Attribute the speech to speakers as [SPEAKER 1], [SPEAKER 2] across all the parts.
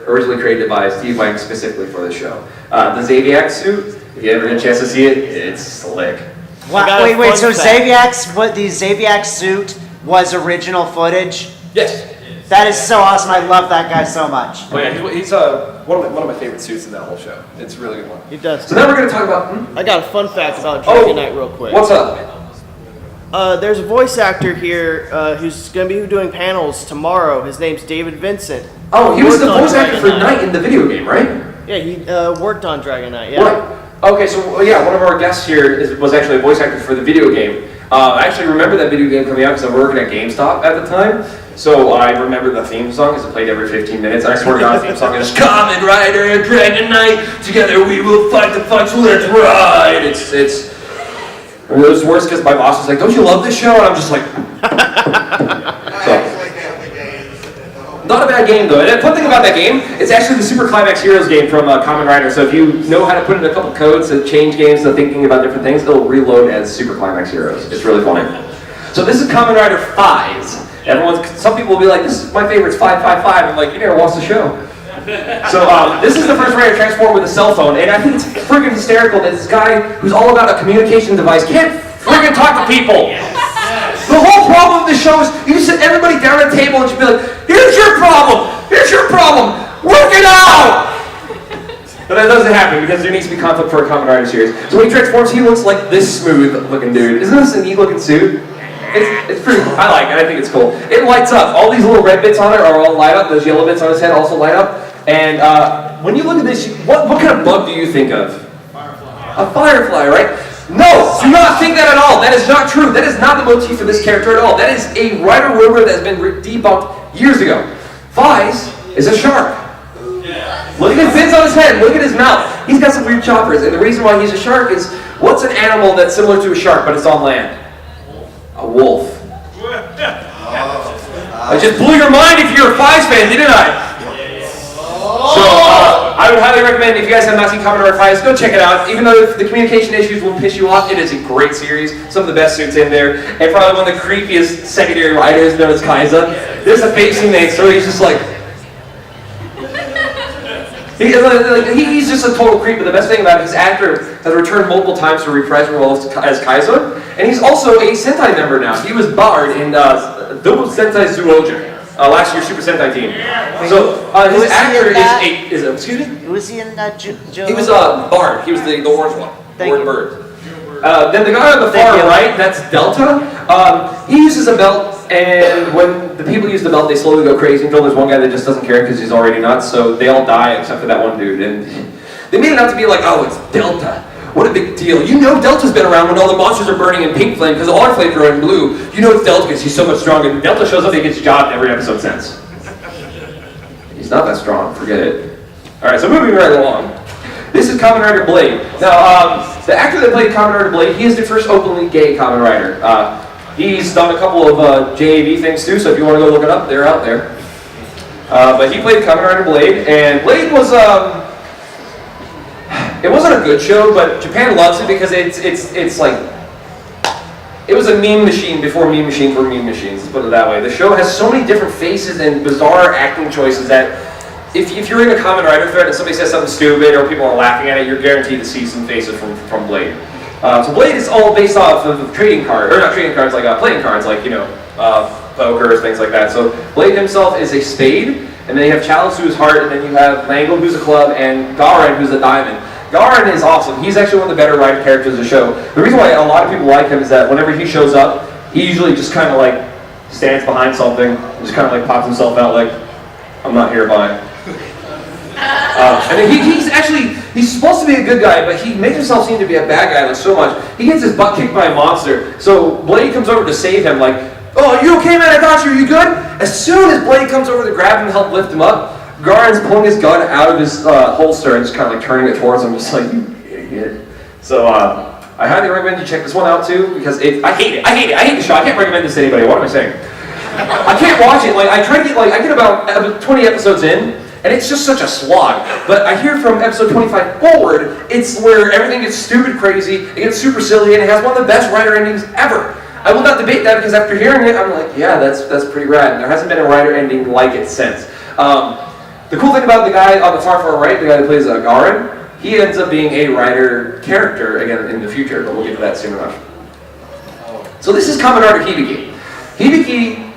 [SPEAKER 1] originally created by Steve Wang specifically for the show. The Zaviak suit, if you ever get a chance to see it, it's slick.
[SPEAKER 2] Wow, wait, so the Zaviak suit was original footage?
[SPEAKER 1] Yes.
[SPEAKER 2] That is so awesome. I love that guy so much.
[SPEAKER 1] Oh yeah, he's one of my favorite suits in that whole show. It's a really good one.
[SPEAKER 3] He does.
[SPEAKER 1] So now we're going to talk about...
[SPEAKER 3] I got a fun fact about Dragon Knight real quick.
[SPEAKER 1] What's up?
[SPEAKER 3] There's a voice actor here who's going to be doing panels tomorrow. His name's David Vincent.
[SPEAKER 1] Oh, he was the voice actor for Knight in the video game, right?
[SPEAKER 3] Yeah, he worked on Dragon Knight, yeah.
[SPEAKER 1] Right. Okay, so yeah, one of our guests here was actually a voice actor for the video game. I actually remember that video game coming out because I was working at GameStop at the time. So I remember the theme song because it played every 15 minutes. I swear to God, the theme song is Kamen Rider and Dragon Knight. Together we will fight the fight, so let's ride. It was worse because my boss was like, "Don't you love this show?" And I'm just like, Not a bad game though. And the fun thing about that game, it's actually the Super Climax Heroes game from Kamen Rider. So if you know how to put in a couple codes to change games to thinking about different things, it'll reload as Super Climax Heroes. It's really funny. So this is Kamen Rider 5. Some people will be like, "This is my favorite's 555." I'm like, "You never watched the show." So this is the first Rider transform with a cell phone, and I think it's friggin' hysterical that this guy who's all about a communication device can't friggin' talk to people. The whole problem of the show is you sit everybody down at a table and just be like, "Here's your problem, work it out!" But that doesn't happen because there needs to be conflict for a Kamen Rider series. So when he transforms, he looks like this smooth looking dude. Isn't this a neat looking suit? It's pretty, I like it, I think it's cool. It lights up. All these little red bits on it are all light up. Those yellow bits on his head also light up. And when you look at this, what kind of bug do you think of? Firefly. A firefly, right? No, do not think that at all. That is not true. That is not the motif of this character at all. That is a Rider rumor that has been debunked years ago. Vise is a shark. Look at his fins on his head. Look at his mouth. He's got some weird choppers. And the reason why he's a shark is, what's an animal that's similar to a shark but it's on land? A wolf. I just blew your mind if you're a Vise fan, didn't I? So, I would highly recommend, if you guys have not seen Kamen Rider 5, go check it out. Even though the communication issues will piss you off, it is a great series. Some of the best suits in there. And probably one of the creepiest secondary riders known as Kaiza. There's a face he makes where he's just like... He's just a total creep, but the best thing about it, his actor has returned multiple times to reprise roles as Kaiza. And he's also a Sentai member now. He was Bard in Double Sentai Zuoja. Last year's Super Sentai team. So his actor is excuse me?
[SPEAKER 2] Who was he in that?
[SPEAKER 1] He was Bard. He was the orange one. Orange bird. Then the guy on the far right, that's Delta. He uses a belt, and when the people use the belt, they slowly go crazy until there's one guy that just doesn't care because he's already nuts. So they all die except for that one dude. And they made it out to be like, "Oh, it's Delta. What a big deal." You know Delta's been around when all the monsters are burning in pink flame because all our flames are in blue. You know it's Delta because he's so much stronger. And Delta shows up and gets jobbed every episode since. He's not that strong, forget it. Alright, so moving right along. This is Kamen Rider Blade. Now, the actor that played Kamen Rider Blade, he is the first openly gay Kamen Rider. He's done a couple of JAV things too, so if you want to go look it up, they're out there. But he played Kamen Rider Blade, and Blade was... It wasn't a good show, but Japan loves it because it's like, it was a meme machine before meme machines were meme machines, let's put it that way. The show has so many different faces and bizarre acting choices that if you're in a Kamen Rider thread and somebody says something stupid or people are laughing at it, you're guaranteed to see some faces from Blade. So Blade is all based off of trading cards, or not trading cards, like playing cards, like, poker, things like that. So Blade himself is a spade, and then you have Chalice who's heart, and then you have Mangle who's a club, and Garen who's a diamond. Garen is awesome. He's actually one of the better Rider characters of the show. The reason why a lot of people like him is that whenever he shows up, he usually just kind of like stands behind something, just kind of like pops himself out like, "I'm not here, bye." And then he's supposed to be a good guy, but he makes himself seem to be a bad guy like so much. He gets his butt kicked by a monster. So Blade comes over to save him like, "Oh, you okay, man? I got you. Are you good?" As soon as Blade comes over to grab him and help lift him up, Garen's pulling his gun out of his holster and just kind of like turning it towards him, just like, "You idiot." So I highly recommend you check this one out too, because I hate it. I hate the show. I can't recommend this to anybody. What am I saying? I can't watch it. Like I get about 20 episodes in, and it's just such a slog. But I hear from episode 25 forward, it's where everything gets stupid crazy, it gets super silly, and it has one of the best Rider endings ever. I will not debate that because after hearing it, I'm like, yeah, that's pretty rad. And there hasn't been a Rider ending like it since. The cool thing about the guy on the far right, the guy that plays Garen, he ends up being a Rider character again in the future, but we'll get to that soon enough. So this is Kamen Rider Hibiki. Hibiki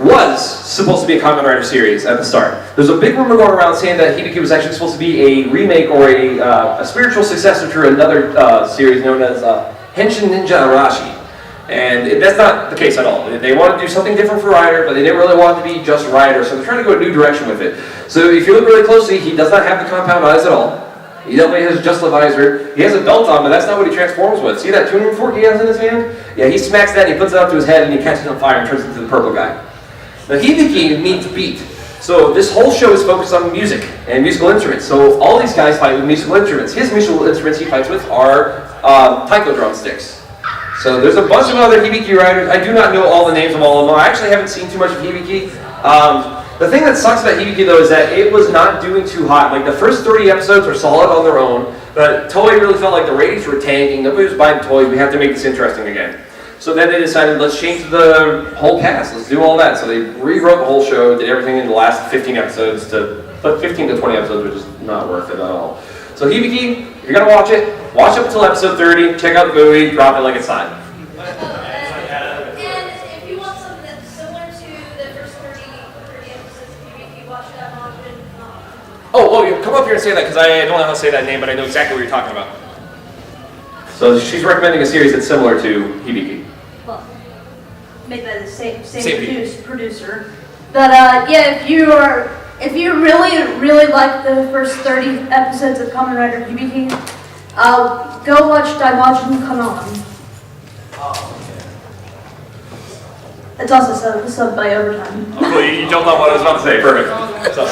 [SPEAKER 1] was supposed to be a Kamen Rider series at the start. There's a big rumor going around saying that Hibiki was actually supposed to be a remake or a spiritual successor to another series known as Henshin Ninja Arashi. And that's not the case at all. They want to do something different for Rider, but they didn't really want it to be just Rider, so they're trying to go a new direction with it. So if you look really closely, he does not have the compound eyes at all. He definitely has just the visor. He has a belt on, but that's not what he transforms with. See that tuning fork he has in his hand? Yeah, he smacks that and he puts it up to his head and he catches it on fire and turns into the purple guy. Now Hibiki means beat. So this whole show is focused on music and musical instruments. So all these guys fight with musical instruments. His musical instruments he fights with are taiko drumsticks. So there's a bunch of other Hibiki riders. I do not know all the names of all of them. I actually haven't seen too much of Hibiki. The thing that sucks about Hibiki though is that it was not doing too hot. Like the first 30 episodes were solid on their own, but Toei really felt like the ratings were tanking. Nobody was buying toys. We have to make this interesting again. So then they decided, let's change the whole cast. Let's do all that. So they rewrote the whole show, did everything in the last 15 episodes but 15 to 20 episodes were just not worth it at all. So Hibiki, you're gonna watch it. Watch up until episode 30. Check out the movie. Drop it like it's hot.
[SPEAKER 4] And if you want something that's similar to the first 30 episodes of Hibiki, watch Animazement.
[SPEAKER 1] Oh, you come up here and say that because I don't know how to say that name, but I know exactly what you're talking about. So she's recommending a series that's similar to Hibiki.
[SPEAKER 4] Well, made by the same
[SPEAKER 1] Same
[SPEAKER 4] producer. But yeah, if you really like the first 30 episodes of Kamen Rider Hibiki, go watch Daimajin Kanon. It's also subbed by Overtime.
[SPEAKER 1] Oh, you jumped on what I was about to say. Perfect. So.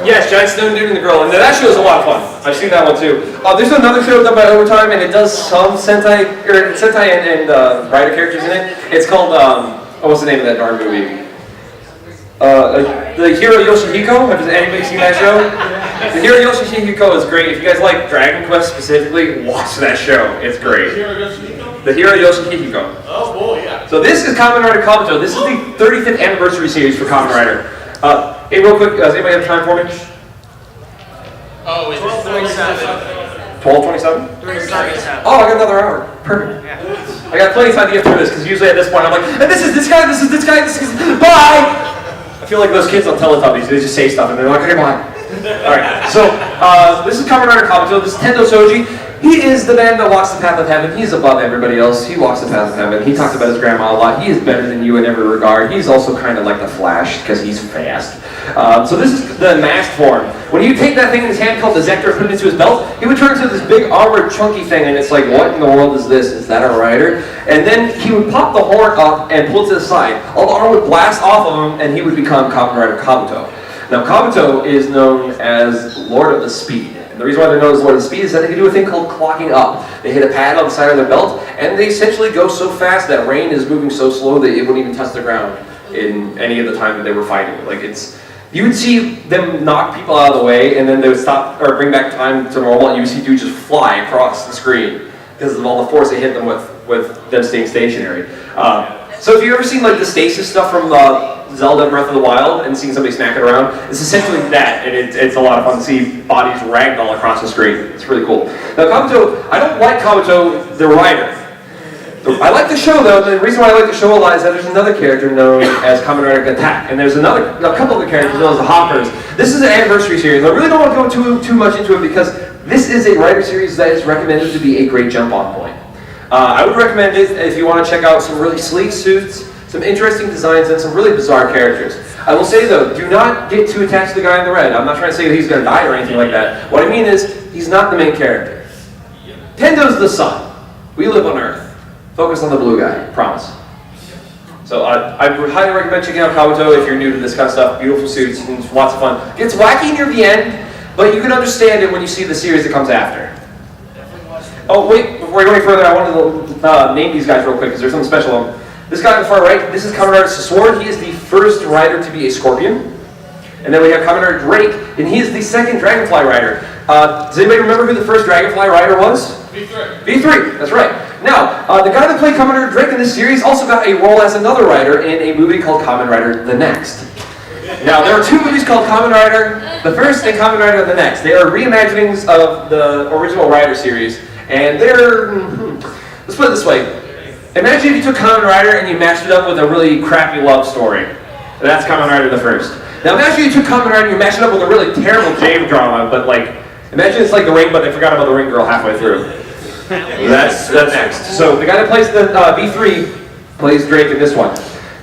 [SPEAKER 1] Yes, Giant Stone Dude and the Girl, and that show is a lot of fun. I've seen that one too. There's another show done by Overtime, and it does some Sentai and Rider characters in it. It's called what's the name of that darn movie? The Hero Yoshihiko. Has anybody seen that show? The Hero Yoshihiko is great. If you guys like Dragon Quest specifically, watch that show. It's great. The Hero Yoshihiko.
[SPEAKER 5] Oh boy, yeah.
[SPEAKER 1] So this is Kamen Rider Kabuto. This is the 35th anniversary series for Kamen Rider. Hey, real quick, does anybody have time for me?
[SPEAKER 5] Oh, it's 12:27.
[SPEAKER 1] 12:27?
[SPEAKER 5] 37.
[SPEAKER 1] Oh, I got another hour. Perfect. I got plenty of time to get through this, because usually at this point I'm like, and this is this guy, this is this guy, this is, bye! I feel like those kids on Teletubbies, they just say stuff and they're like, okay, bye. Alright, so this is Kamen Rider Kabuto, this is Tendo Soji. He is the man that walks the path of heaven. He's above everybody else. He walks the path of heaven. He talks about his grandma a lot. He is better than you in every regard. He's also kind of like the Flash because he's fast. So this is the masked form. When you take that thing in his hand called the Zector and put it into his belt, he would turn into this big armored chunky thing, and it's like, what in the world is this? Is that a rider? And then he would pop the horn up and pull it to the side. All the armor would blast off of him, and he would become Kamen Rider Kabuto. Now Kabuto is known as Lord of the Speed. The reason why they're known as Lord of the Speed is that they can do a thing called clocking up. They hit a pad on the side of their belt, and they essentially go so fast that rain is moving so slow that it wouldn't even touch the ground in any of the time that they were fighting. Like you would see them knock people out of the way, and then they would stop or bring back time to normal, and you would see dudes just fly across the screen because of all the force they hit them with them staying stationary. So if you've ever seen like the stasis stuff from Zelda Breath of the Wild and seeing somebody smack it around, it's essentially that, and it's a lot of fun to see bodies ragdoll across the screen. It's really cool. Now Kabuto, I don't like Kabuto the rider. I like the show though. The reason why I like the show a lot is that there's another character known as Kamen Rider Attack, and there's a couple of the characters known as the Hoppers. This is an anniversary series. I really don't want to go too much into it because this is a rider series that is recommended to be a great jump-on point. I would recommend it if you want to check out some really sleek suits, some interesting designs, and some really bizarre characters. I will say though, do not get too attached to the guy in the red. I'm not trying to say that he's going to die or anything like that. What I mean is, he's not the main character. Tendo's the sun. We live on Earth. Focus on the blue guy, promise. So I would highly recommend checking out Kabuto if you're new to this kind of stuff. Beautiful suits, and lots of fun. It gets wacky near the end, but you can understand it when you see the series that comes after. Oh wait, before we go any further, I wanted to name these guys real quick because there's something special on them. This guy on the far right, this is Kamen Rider Sword. He is the first rider to be a scorpion. And then we have Kamen Rider Drake, and he is the second Dragonfly rider. Does anybody remember who the first Dragonfly rider was?
[SPEAKER 5] V3.
[SPEAKER 1] V3, that's right. Now, the guy that played Kamen Rider Drake in this series also got a role as another rider in a movie called Kamen Rider The Next. Now, there are two movies called Kamen Rider, the first and Kamen Rider the next. They are reimaginings of the original Rider series, and they're, let's put it this way. Imagine if you took Kamen Rider and you matched it up with a really crappy love story. That's Kamen Rider the first. Now imagine you took Kamen Rider and you mashed it up with a really terrible J drama, but like, imagine it's like The Ring, but they forgot about the Ring girl halfway through. That's next. So the guy that plays the V3 plays Drake in this one.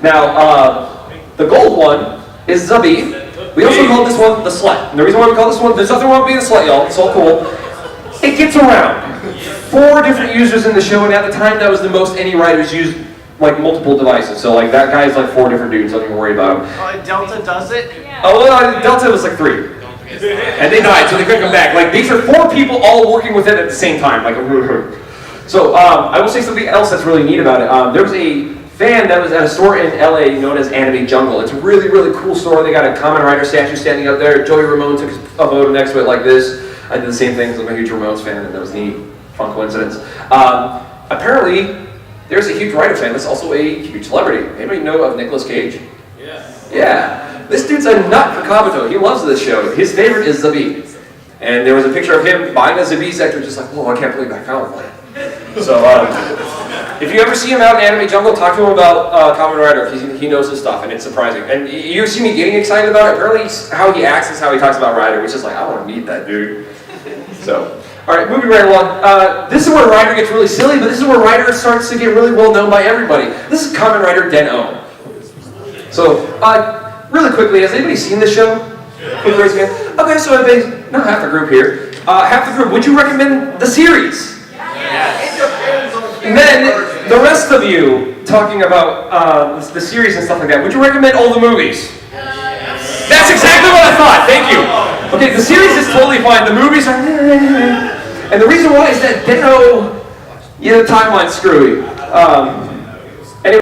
[SPEAKER 1] Now, the gold one is Zabi. We also call this one the Slut. And the reason why we call this one, there's nothing wrong with being a slut, y'all. It's all cool. It gets around. 4 different users in the show, and at the time that was the most any writers used, like multiple devices. So like that guy's like 4 different dudes. Don't even worry about him.
[SPEAKER 3] Delta does it?
[SPEAKER 1] Oh, well, Delta was like 3. And they died, so they couldn't come back. Like, these are 4 people all working with it at the same time. Like, so, I will say something else that's really neat about it. There was a fan that was at a store in LA known as Anime Jungle. It's a really, really cool store. They got a Kamen Rider statue standing up there. Joey Ramone took a photo next to it like this. I did the same thing because I'm a huge Ramones fan, and that was neat. Fun coincidence. Apparently, there's a huge Rider fan that's also a huge celebrity. Anybody know of Nicolas Cage? Yeah. This dude's a nut for Kabuto. He loves this show. His favorite is Zabi. And there was a picture of him buying a Zabi sector, just like, whoa, I can't believe I found one. So, if you ever see him out in Anime Jungle, talk to him about Kamen Rider. He knows his stuff, and it's surprising. And you see me getting excited about it. Apparently, how he acts is how he talks about Rider, which is like, I want to meet that dude. So, all right, moving right along. This is where Rider gets really silly, but this is where Rider starts to get really well known by everybody. This is Kamen Rider Den-O. So, really quickly, has anybody seen this show? Quick raise your hand. Okay, so everybody, not half the group here. Half the group, would you recommend the series? Yes. And then, the rest of you, talking about the series and stuff like that, would you recommend all the movies? Yes. That's exactly what I thought, thank you. Okay, the series is totally fine, the movies are... And the reason why is that Den-O, the timeline's screwy.